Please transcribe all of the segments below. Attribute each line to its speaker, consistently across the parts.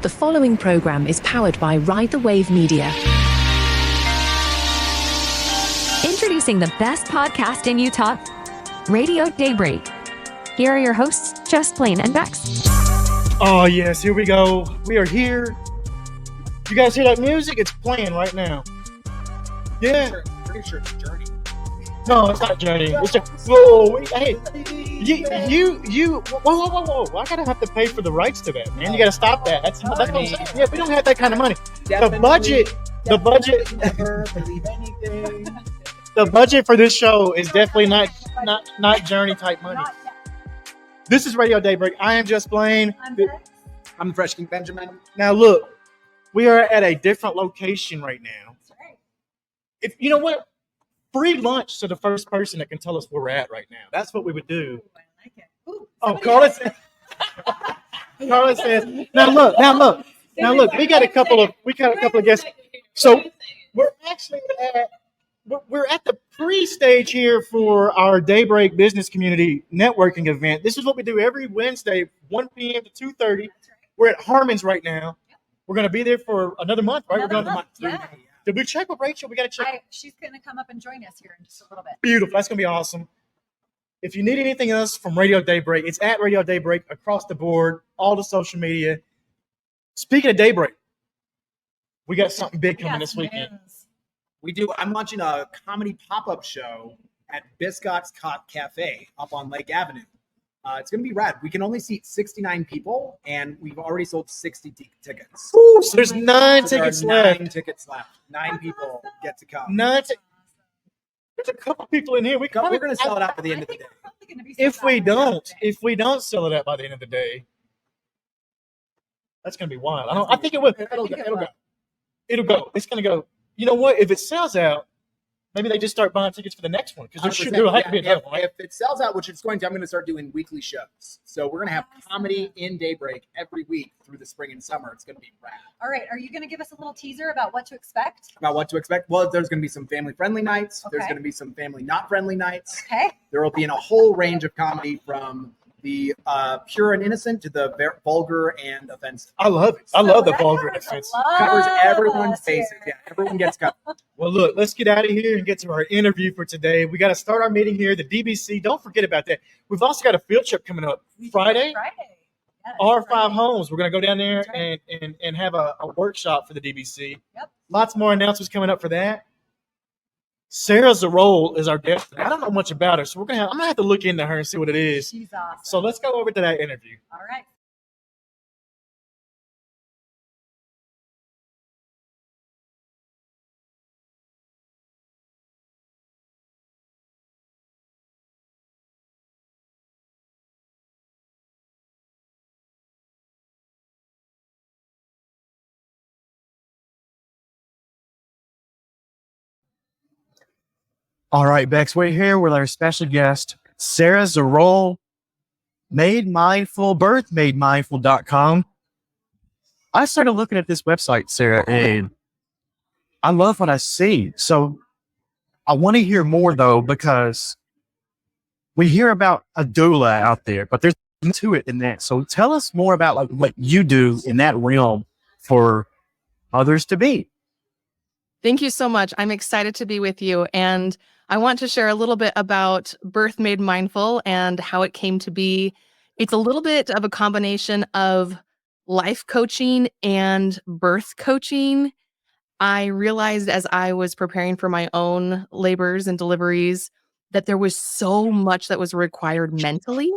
Speaker 1: The following program is powered by Ride the Wave Media.
Speaker 2: Introducing the best podcast in Utah, Radio Daybreak. Here are your hosts, Just Plain and Bex.
Speaker 3: Oh, yes, here we go. We are here. You guys hear that music? It's playing right now. Yeah.
Speaker 4: Pretty sure it's Journey.
Speaker 3: No, it's not Journey. It's just, whoa, hey, whoa. I gotta have to pay for the rights to that, man. You gotta stop that. That's what I'm saying. Yeah, we don't have that kind of money. The budget.
Speaker 4: Never believe anything.
Speaker 3: The budget for this show is definitely not Journey type money. This is Radio Daybreak. I am Just Plain.
Speaker 4: I'm the Fresh King Benjamin.
Speaker 3: Now look, we are at a different location right now.
Speaker 5: That's right.
Speaker 3: If you know what, free lunch to the first person that can tell us where we're at right now. That's what we would do.
Speaker 5: Ooh, I like it. Ooh,
Speaker 3: Carla says. Carla says. Now look. We got a couple of guests. So we're actually at the pre-stage here for our Daybreak Business Community Networking event. This is what we do every Wednesday, 1 p.m. to 2:30.
Speaker 5: That's right.
Speaker 3: We're at Harmon's right now. Yep. We're going to be there for another month, right?
Speaker 5: Another month. Yeah.
Speaker 3: Did we check with Rachel? We got to check.
Speaker 5: She's going to come up and join us here in just a little bit.
Speaker 3: Beautiful. That's going to be awesome. If you need anything else from Radio Daybreak, it's at Radio Daybreak across the board, all the social media. Speaking of Daybreak, we got something big coming this weekend.
Speaker 4: We do. I'm launching a comedy pop-up show at Biscott's Cafe up on Lake Avenue. It's going to be rad. We can only seat 69 people, and we've already sold 60 tickets.
Speaker 3: Ooh, so there's 9 tickets left.
Speaker 4: 9 tickets left. 9 people get to come.
Speaker 3: There's a couple people in here.
Speaker 4: We're going to sell it out by the end of the day.
Speaker 3: If we don't sell it out by the end of the day, that's going to be wild. I think it will. It'll go. It's going to go. You know what? If it sells out, maybe they just start buying tickets for the next one because there'll have to be another one.
Speaker 4: If it sells out, which it's going to, I'm going to start doing weekly shows. So we're going to have comedy in Daybreak every week through the spring and summer. It's going to be rad.
Speaker 5: All right. Are you going to give us a little teaser about what to expect?
Speaker 4: About what to expect? Well, there's going to be some family-friendly nights.
Speaker 5: Okay.
Speaker 4: There's going to be some family-not-friendly nights.
Speaker 5: Okay.
Speaker 4: There will be in a whole range of comedy from the pure and innocent to the vulgar and offensive.
Speaker 3: I love it. I love the vulgar and offensive.
Speaker 4: Covers everyone's bases. Yeah, everyone gets covered.
Speaker 3: Well, look, let's get out of here and get to our interview for today. We got to start our meeting here, the DBC. Don't forget about that. We've also got a field trip coming up Friday.
Speaker 5: Yes,
Speaker 3: R5 Homes. We're going to go down there and have a workshop for the DBC.
Speaker 5: Yep.
Speaker 3: Lots more announcements coming up for that. Sarah Ziroll is our guest. I don't know much about her, so I'm gonna have to look into her and see what it is.
Speaker 5: She's awesome.
Speaker 3: So let's go over to that interview.
Speaker 5: All right.
Speaker 3: All right, Bex, we're here with our special guest, Sarah Ziroll, Made Mindful, birthmademindful.com. I started looking at this website, Sarah, and I love what I see. So I want to hear more, though, because we hear about a doula out there, but there's more to it in that. So tell us more about what you do in that realm for others to be.
Speaker 6: Thank you so much. I'm excited to be with you. And I want to share a little bit about Birth Made Mindful and how it came to be. It's a little bit of a combination of life coaching and birth coaching. I realized as I was preparing for my own labors and deliveries that there was so much that was required mentally,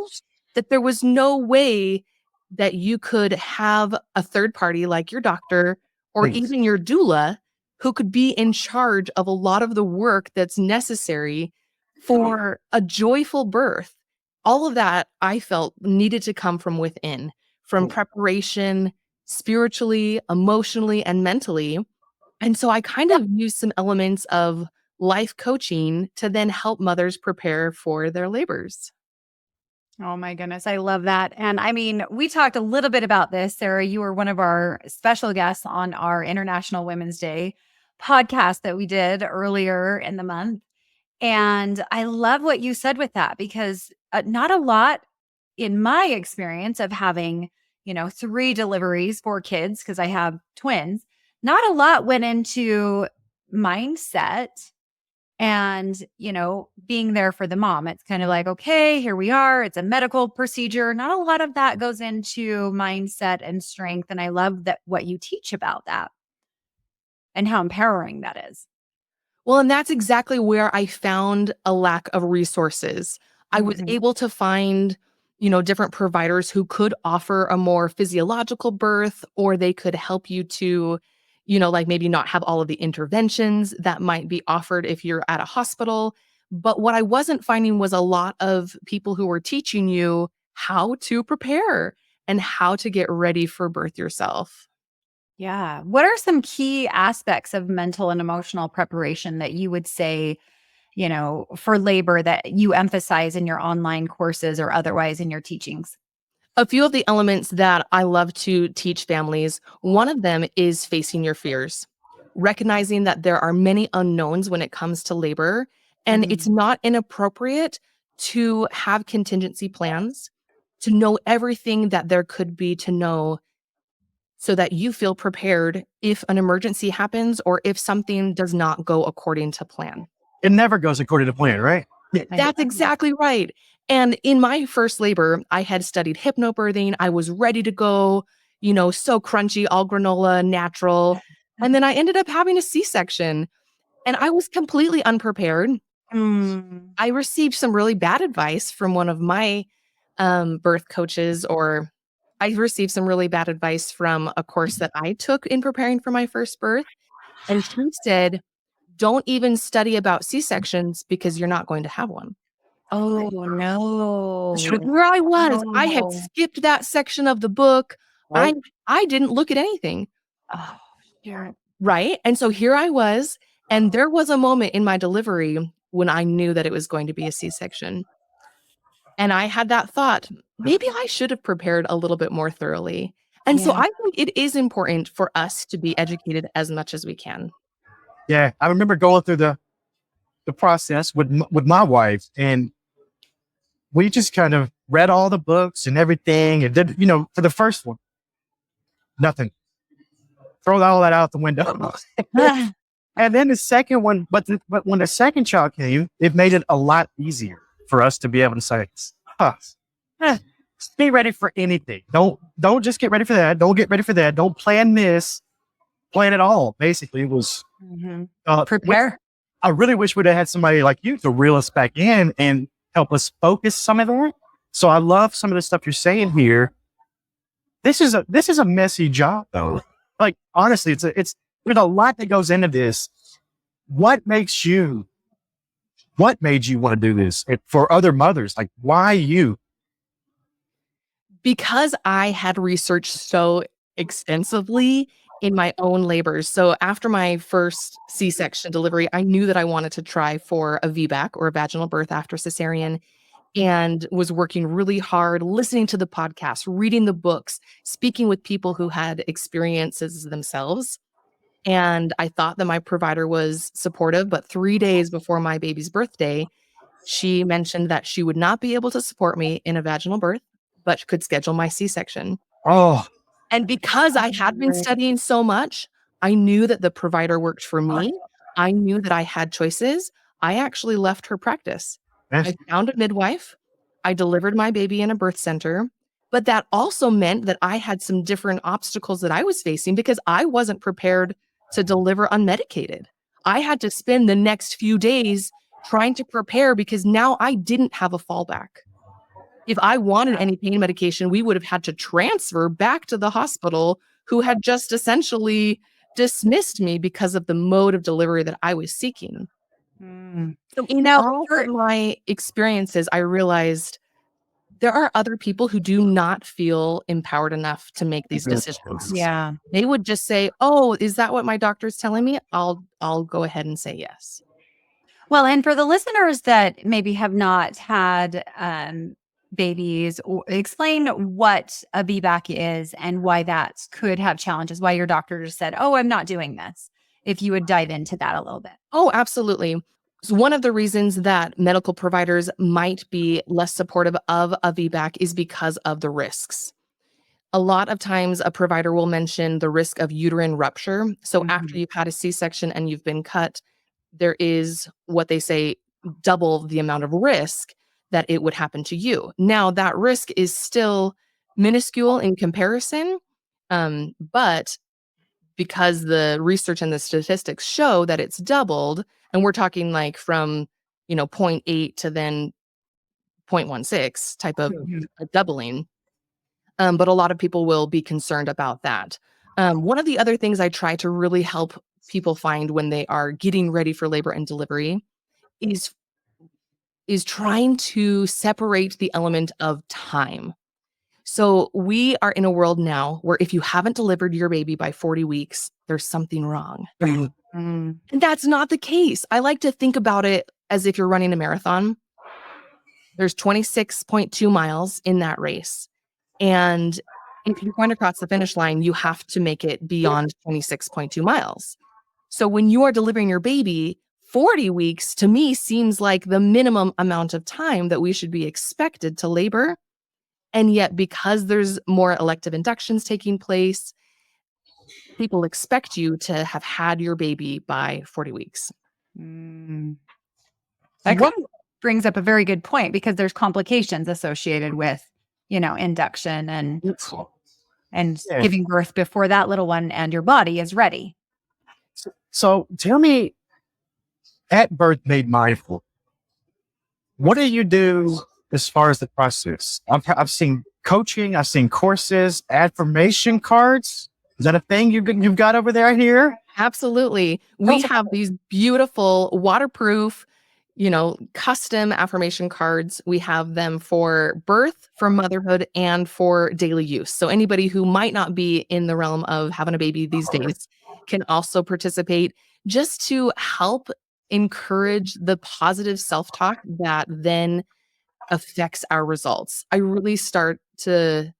Speaker 6: that there was no way that you could have a third party like your doctor or even your doula who could be in charge of a lot of the work that's necessary for a joyful birth. All of that I felt needed to come from within, from preparation, spiritually, emotionally, and mentally. And so I kind of used some elements of life coaching to then help mothers prepare for their labors.
Speaker 7: Oh my goodness. I love that. And I mean, we talked a little bit about this, Sarah. You were one of our special guests on our International Women's Day podcast that we did earlier in the month. And I love what you said with that because not a lot in my experience of having 3 deliveries, 4 kids, because I have twins, not a lot went into mindset and, being there for the mom. It's kind of like, okay, here we are. It's a medical procedure. Not a lot of that goes into mindset and strength. And I love that what you teach about that and how empowering that is.
Speaker 6: Well, and that's exactly where I found a lack of resources. I was able to find, different providers who could offer a more physiological birth, or they could help you to, like maybe not have all of the interventions that might be offered if you're at a hospital. But what I wasn't finding was a lot of people who were teaching you how to prepare and how to get ready for birth yourself.
Speaker 7: Yeah. What are some key aspects of mental and emotional preparation that you would say, for labor that you emphasize in your online courses or otherwise in your teachings?
Speaker 6: A few of the elements that I love to teach families, one of them is facing your fears, recognizing that there are many unknowns when it comes to labor, and it's not inappropriate to have contingency plans, to know everything that there could be to know so that you feel prepared if an emergency happens or if something does not go according to plan.
Speaker 3: It never goes according to plan, right?
Speaker 6: That's exactly right. And in my first labor, I had studied hypnobirthing. I was ready to go, so crunchy, all granola, natural. And then I ended up having a C-section and I was completely unprepared. I received some really bad advice from one of my birth coaches, or I received some really bad advice from a course that I took in preparing for my first birth. And she said, don't even study about C-sections because you're not going to have one.
Speaker 7: Oh, no.
Speaker 6: Here I was. I had skipped that section of the book.
Speaker 3: Right.
Speaker 6: I didn't look at anything.
Speaker 7: Oh, sure.
Speaker 6: Right. And so here I was. And there was a moment in my delivery when I knew that it was going to be a C-section. And I had that thought, maybe I should have prepared a little bit more thoroughly. And so I think it is important for us to be educated as much as we can.
Speaker 3: Yeah. I remember going through the process with my wife, and we just kind of read all the books and everything. And then, for the first one, nothing. Throw all that out the window. And then the second one, but when the second child came, it made it a lot easier for us to be able to say, be ready for anything. Don't just get ready for that. Don't get ready for that. Don't plan this. Plan it all. Basically, it was
Speaker 7: Prepare.
Speaker 3: I really wish we'd have had somebody like you to reel us back in and help us focus some of that. So I love some of the stuff you're saying here. This is a messy job though. Like honestly, it's there's a lot that goes into this. What made you want to do this for other mothers? Like why you?
Speaker 6: Because I had researched so extensively in my own labors. So after my first C-section delivery, I knew that I wanted to try for a VBAC, or a vaginal birth after cesarean, and was working really hard, listening to the podcast, reading the books, speaking with people who had experiences themselves. And I thought that my provider was supportive, but 3 days before my baby's birthday, she mentioned that she would not be able to support me in a vaginal birth, but could schedule my C-section.
Speaker 3: Oh,
Speaker 6: And because I had been studying so much, I knew that the provider worked for me. I knew that I had choices. I actually left her practice. I found a midwife. I delivered my baby in a birth center. But that also meant that I had some different obstacles that I was facing because I wasn't prepared to deliver unmedicated. I had to spend the next few days trying to prepare because now I didn't have a fallback. If I wanted any pain medication, we would have had to transfer back to the hospital, who had just essentially dismissed me because of the mode of delivery that I was seeking. So in all of my experiences, I realized there are other people who do not feel empowered enough to make these decisions.
Speaker 7: Yeah.
Speaker 6: They would just say, "Oh, is that what my doctor's telling me? I'll go ahead and say yes."
Speaker 7: Well, and for the listeners that maybe have not had babies, explain what a VBAC is and why that could have challenges, why your doctor just said, "Oh, I'm not doing this." If you would dive into that a little bit.
Speaker 6: Oh, absolutely. So one of the reasons that medical providers might be less supportive of a VBAC is because of the risks. a lot of times a provider will mention the risk of uterine rupture. So after you've had a C-section and you've been cut, there is what they say double the amount of risk that it would happen to you. Now, that risk is still minuscule in comparison, but because the research and the statistics show that it's doubled, and we're talking like from, 0.8 to then 0.16 type of a doubling. But a lot of people will be concerned about that. One of the other things I try to really help people find when they are getting ready for labor and delivery is trying to separate the element of time. So we are in a world now where if you haven't delivered your baby by 40 weeks, there's something wrong. And that's not the case. I like to think about it as if you're running a marathon. There's 26.2 miles in that race. And if you're going to cross the finish line, you have to make it beyond 26.2 miles. So when you are delivering your baby, 40 weeks to me seems like the minimum amount of time that we should be expected to labor. And yet, because there's more elective inductions taking place, people expect you to have had your baby by 40 weeks.
Speaker 7: That brings up a very good point, because there's complications associated with, induction and giving birth before that little one and your body is ready.
Speaker 3: So tell me, at Birth Made Mindful, what do you do as far as the process? I've seen coaching, I've seen courses, affirmation cards. Is that a thing you've got over there here?
Speaker 6: Absolutely. We have these beautiful waterproof, custom affirmation cards. We have them for birth, for motherhood, and for daily use. So anybody who might not be in the realm of having a baby these days can also participate, just to help encourage the positive self-talk that then affects our results. I really start to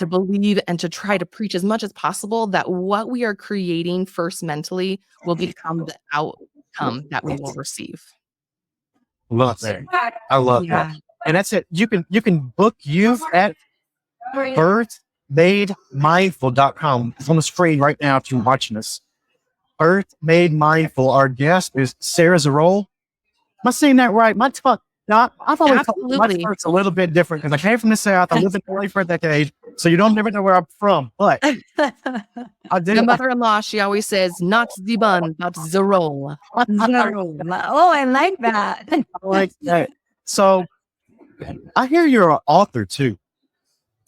Speaker 6: believe and to try to preach as much as possible that what we are creating first mentally will become the outcome that we will receive.
Speaker 3: Love that. I love that. And that's it. You can book you at birthmademindful.com. It's on the screen right now if you're watching us. Birth Made Mindful. Our guest is Sarah Ziroll. Am I saying that right? I've always thought my tongue's a little bit different because I came from the South. I lived in LA for a decade, so you don't never know where I'm from. But I did.
Speaker 6: The mother-in-law, she always says, not the bun, but the roll.
Speaker 7: Oh, I like that.
Speaker 3: I like that. So I hear you're an author too.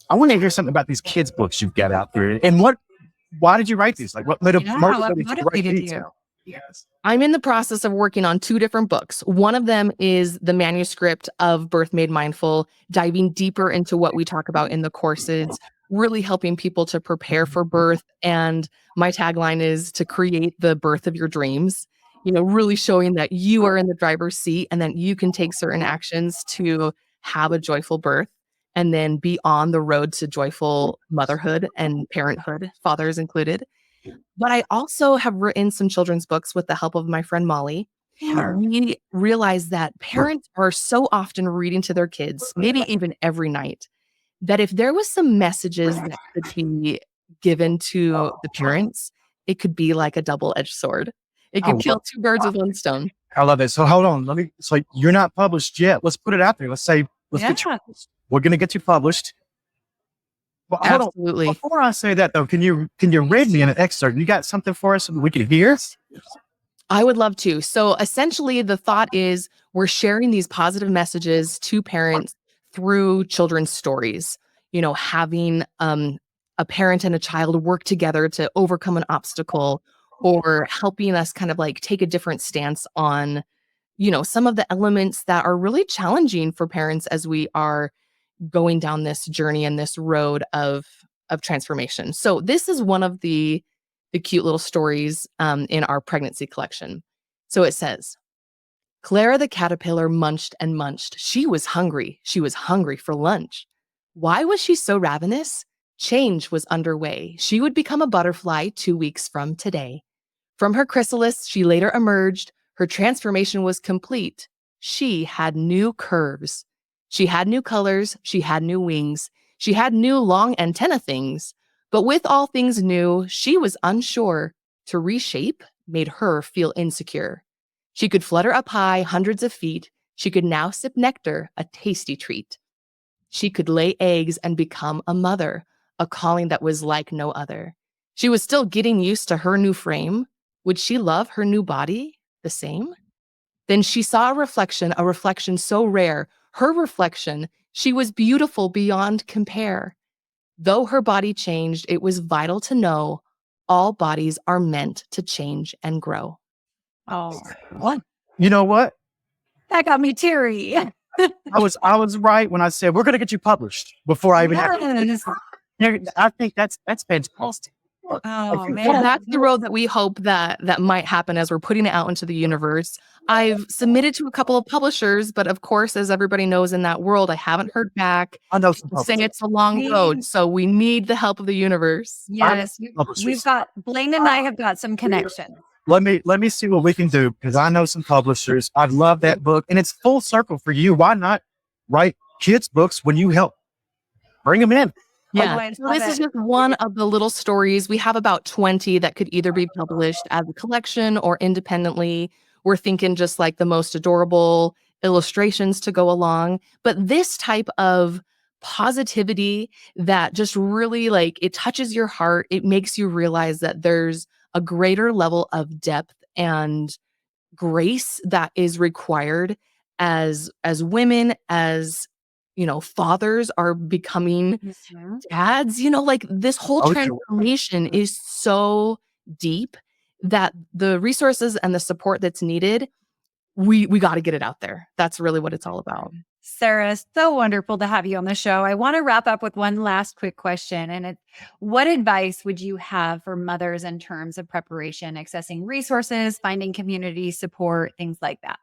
Speaker 3: I want to hear something about these kids' books you've got out there, and why did you write these? Like, what motivated you?
Speaker 6: Yes. I'm in the process of working on 2 different books. One of them is the manuscript of Birth Made Mindful, diving deeper into what we talk about in the courses, really helping people to prepare for birth. And my tagline is to create the birth of your dreams, really showing that you are in the driver's seat and that you can take certain actions to have a joyful birth and then be on the road to joyful motherhood and parenthood, fathers included. But I also have written some children's books with the help of my friend Molly. We realize that parents are so often reading to their kids, maybe even every night, that if there was some messages that could be given to the parents, it could be like a double-edged sword. It could kill 2 birds with one stone.
Speaker 3: I love it. So hold on. So you're not published yet. Let's put it out there. Let's get you published. We're going to get you published. Well,
Speaker 6: absolutely.
Speaker 3: Before I say that though, can you read me an excerpt? You got something for us we can hear?
Speaker 6: I would love to. So essentially the thought is we're sharing these positive messages to parents through children's stories, having a parent and a child work together to overcome an obstacle, or helping us kind of like take a different stance on, some of the elements that are really challenging for parents as we are going down this journey and this road of transformation. So this is one of the cute little stories in our pregnancy collection. So it says, Clara the caterpillar munched and munched. She was hungry. She was hungry for lunch. Why was she so ravenous? Change was underway. She would become a butterfly 2 weeks from today. From her chrysalis, she later emerged. Her transformation was complete. She had new curves. She had new colors. She had new wings. She had new long antenna things, but with all things new, she was unsure. To reshape made her feel insecure. She could flutter up high hundreds of feet. She could now sip nectar, a tasty treat. She could lay eggs and become a mother, a calling that was like no other. She was still getting used to her new frame. Would she love her new body the same? Then she saw a reflection so rare. Her reflection, she was beautiful beyond compare. Though her body changed, it was vital to know all bodies are meant to change and grow.
Speaker 7: Oh,
Speaker 3: You know what?
Speaker 7: that got me teary.
Speaker 3: I was right when I said we're going to get you published before I even have.
Speaker 7: Yes.
Speaker 3: I think that's fantastic.
Speaker 7: Oh
Speaker 6: Well,
Speaker 7: man.
Speaker 6: that's the road that we hope that might happen as we're putting it out into the universe. I've submitted to a couple of publishers, but of course, as everybody knows in that world, I haven't heard back.
Speaker 3: I know some
Speaker 6: Saying
Speaker 3: publishers.
Speaker 6: it's a long road, so we need the help of the universe.
Speaker 7: Yes,
Speaker 3: Publishers.
Speaker 7: we've got Blaine and I have got some connections.
Speaker 3: Let me see what we can do, because I know some publishers. I love that book, and it's full circle for you. Why not write kids' books when you help? Bring them in.
Speaker 6: Yeah.
Speaker 7: I
Speaker 6: So
Speaker 7: love
Speaker 6: this is
Speaker 7: it.
Speaker 6: just one of the little stories. We have about 20 that could either be published as a collection or independently. We're thinking just like the most adorable illustrations to go along. But this type of positivity that just really like it touches your heart, it makes you realize that there's a greater level of depth and grace that is required as women, as fathers are becoming
Speaker 7: Mhm.
Speaker 6: dads, like this whole
Speaker 3: Oh, sure.
Speaker 6: transformation is so deep that the resources and the support that's needed, we got to get it out there. That's really what it's all about.
Speaker 7: Sarah, so wonderful to have you on the show. I want to wrap up with one last quick question. And what advice would you have for mothers in terms of preparation, accessing resources, finding community support, things like that?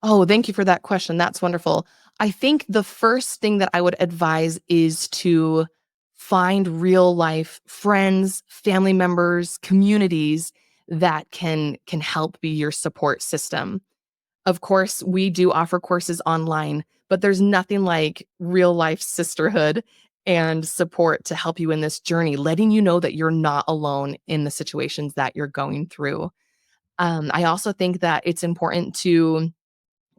Speaker 6: Oh, thank you for that question. That's wonderful. I think the first thing that I would advise is to find real life friends, family members, communities that can help be your support system. Of course, we do offer courses online, but there's nothing like real life sisterhood and support to help you in this journey, letting you know that you're not alone in the situations that you're going through. I also think that it's important to,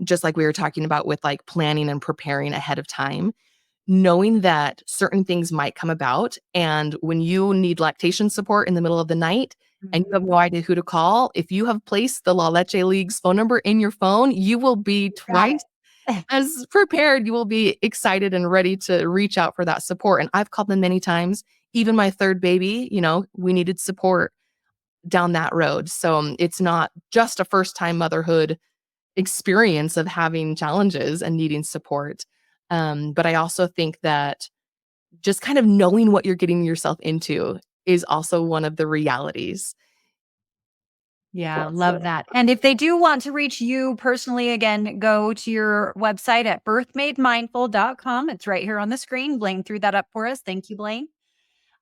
Speaker 6: just like we were talking about with like planning and preparing ahead of time, knowing that certain things might come about. And when you need lactation support in the middle of the night and you have no idea who to call, if you have placed the La Leche League's phone number in your phone, you will be twice as prepared. You will be excited and ready to reach out for that support. And I've called them many times. Even my third baby, we needed support down that road. So it's not just a first-time motherhood experience of having challenges and needing support. But I also think that just kind of knowing what you're getting yourself into is also one of the realities.
Speaker 7: Yeah, love that. And if they do want to reach you personally, again, go to your website at birthmademindful.com. It's right here on the screen. Blaine threw that up for us. Thank you, Blaine.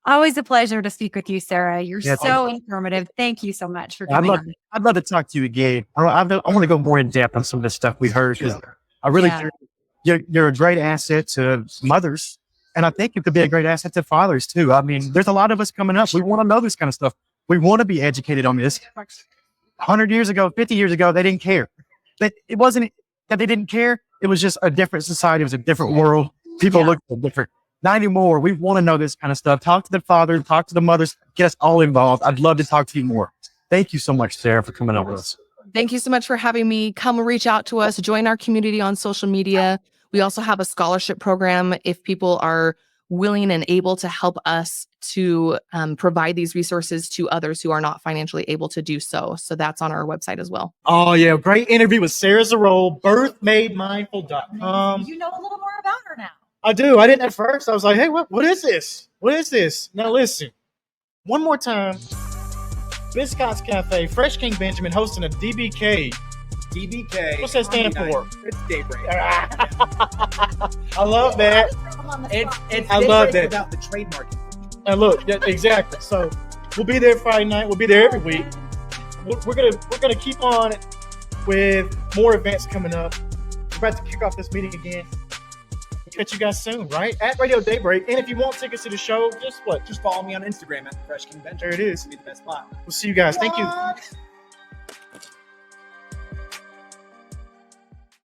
Speaker 7: Always a pleasure to speak with you, Sarah. You're
Speaker 3: Yes.
Speaker 7: so informative. Thank you so much for coming on.
Speaker 3: I'd love to talk to you again. I want to go more in depth on some of the stuff we heard, because I really
Speaker 7: Yeah.
Speaker 3: think you're a great asset to mothers, and I think you could be a great asset to fathers too. I mean, there's a lot of us coming up. We want to know this kind of stuff. We want to be educated on this. 100 years ago, 50 years ago, they didn't care. It wasn't that they didn't care. It was just a different society. It was a different world. People looked different. Not anymore. We want to know this kind of stuff. Talk to the fathers, talk to the mothers, get us all involved. I'd love to talk to you more. Thank you so much, Sarah, for coming on with us.
Speaker 6: Thank you so much for having me. Come reach out to us, join our community on social media. We also have a scholarship program if people are willing and able to help us to provide these resources to others who are not financially able to do so. So that's on our website as well.
Speaker 4: Oh, yeah. Great interview with Sarah Ziroll, birthmademindful.com.
Speaker 5: You know a little more about her now.
Speaker 4: I do. I didn't at first. I was like, hey, what is this? What is this? Now listen, one more time. Biscott's Cafe, Fresh King Benjamin hosting a DBK. DBK. What's that stand for?
Speaker 8: It's Daybreak.
Speaker 4: I love that.
Speaker 8: It's
Speaker 4: I love
Speaker 8: Daybreak
Speaker 4: that.
Speaker 8: without the trademark.
Speaker 4: And look, exactly. So we'll be there Friday night. We'll be there every week. We're gonna keep on with more events coming up. We're about to kick off this meeting again.
Speaker 3: catch you guys soon, right? At Radio Daybreak. And if you want tickets to the show, just what?
Speaker 4: Just follow me on Instagram at Fresh King Benjamin.
Speaker 3: There it is.
Speaker 4: It'll be the best spot.
Speaker 3: We'll see you guys. Thank you.
Speaker 4: What?